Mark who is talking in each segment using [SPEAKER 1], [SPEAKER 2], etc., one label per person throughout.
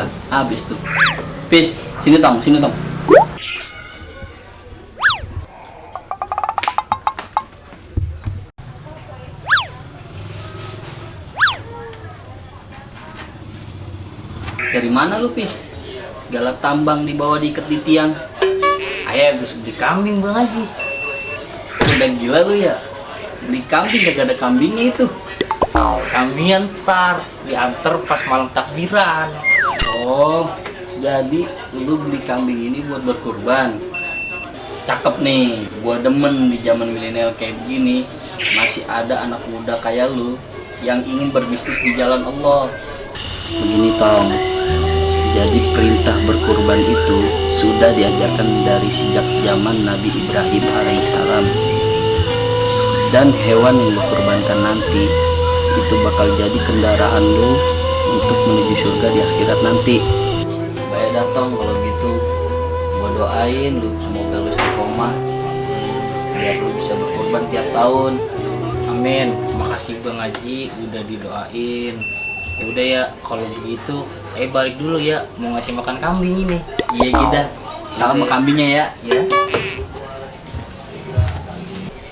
[SPEAKER 1] Lah, habis tuh. Pis, sini tong, sini tong. Dari mana lu, Pis? Segala tambang dibawa diikat di tiang.
[SPEAKER 2] Ayah habis beli kambing Bang Haji.
[SPEAKER 1] Udah gila lu ya? Beli kambing gak ada kambingnya itu.
[SPEAKER 2] Kambingan ntar diantar pas malam takbiran.
[SPEAKER 1] Oh, jadi lu beli kambing ini buat berkurban. Cakep nih, gua demen di zaman milenial kayak begini. Masih ada anak muda kayak lu yang ingin berbisnis di jalan Allah. Begini Tom, jadi perintah berkurban itu sudah diajarkan dari sejak zaman Nabi Ibrahim alaihissalam. Dan hewan yang berkurbankan nanti itu bakal jadi kendaraan lu untuk menuju surga di akhirat nanti. Baik datang kalau gitu, gua doain lu semoga lu istiqomah biar lu bisa berkorban tiap tahun.
[SPEAKER 2] Amin. Makasih Bang Haji udah didoain. Ya udah ya, kalau begitu balik dulu ya, mau ngasih makan kambing ini.
[SPEAKER 1] Iya Gida, salam sama kambingnya ya.
[SPEAKER 2] Ya.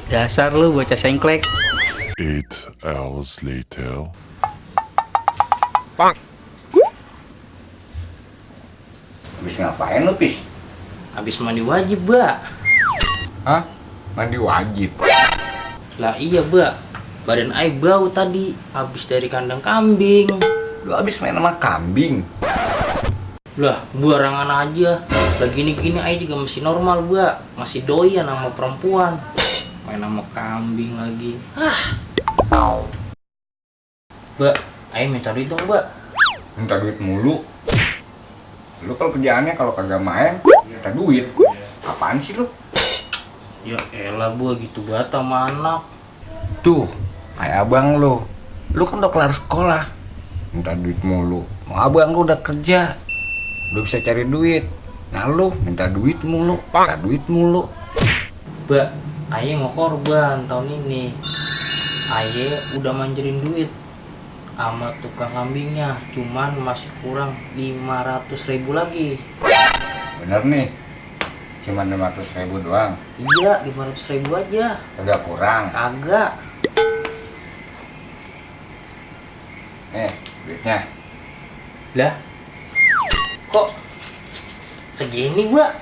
[SPEAKER 1] Dasar lu bocah sengklek.
[SPEAKER 3] 8 hours later.
[SPEAKER 4] Habis ngapain lu, Pis?
[SPEAKER 2] Habis mandi wajib, Mbak.
[SPEAKER 4] Hah? Mandi wajib?
[SPEAKER 2] Lah iya, Mbak. Badan ai bau tadi habis dari kandang kambing.
[SPEAKER 4] Lu habis main sama kambing?
[SPEAKER 2] Lah, buarangan aja. Lah gini-gini ai juga masih normal, Mbak. Masih doyan sama perempuan. Main sama kambing lagi. Mbak, ai minta duit dong, Mbak.
[SPEAKER 4] Minta duit mulu. Lu kalau kerjaannya kalau kagak main, minta duit. Apaan sih lu?
[SPEAKER 2] Ya elah, Bu, gitu banget sama anak.
[SPEAKER 4] Tuh, kayak abang lu. Lu kan udah kelar sekolah. Minta duit mulu. Mau abang lu udah kerja. Udah bisa cari duit. Nah lu minta duit mulu. Minta duit mulu.
[SPEAKER 2] Mbak, Aye mau korban tahun ini. Aye udah manjerin duit sama tukang kambingnya, cuman masih kurang 500.000 lagi.
[SPEAKER 4] Bener nih. Cuman 500.000 doang.
[SPEAKER 2] Iya, 500.000 aja.
[SPEAKER 4] Kagak kurang.
[SPEAKER 2] Kagak.
[SPEAKER 4] Nih, duitnya.
[SPEAKER 2] Lah, kok segini, Mbak?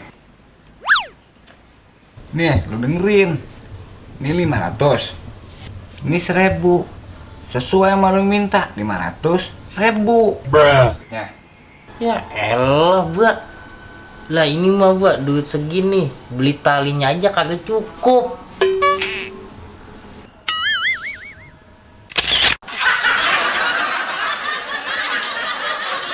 [SPEAKER 4] Nih, lu dengerin. Ini 500. Ini 1.000. Sesuai sama lu minta, 500.000. Ya.
[SPEAKER 2] Ya elah, Mbak. Lah ini mah, Mbak, duit segini beli talinya aja kagak cukup.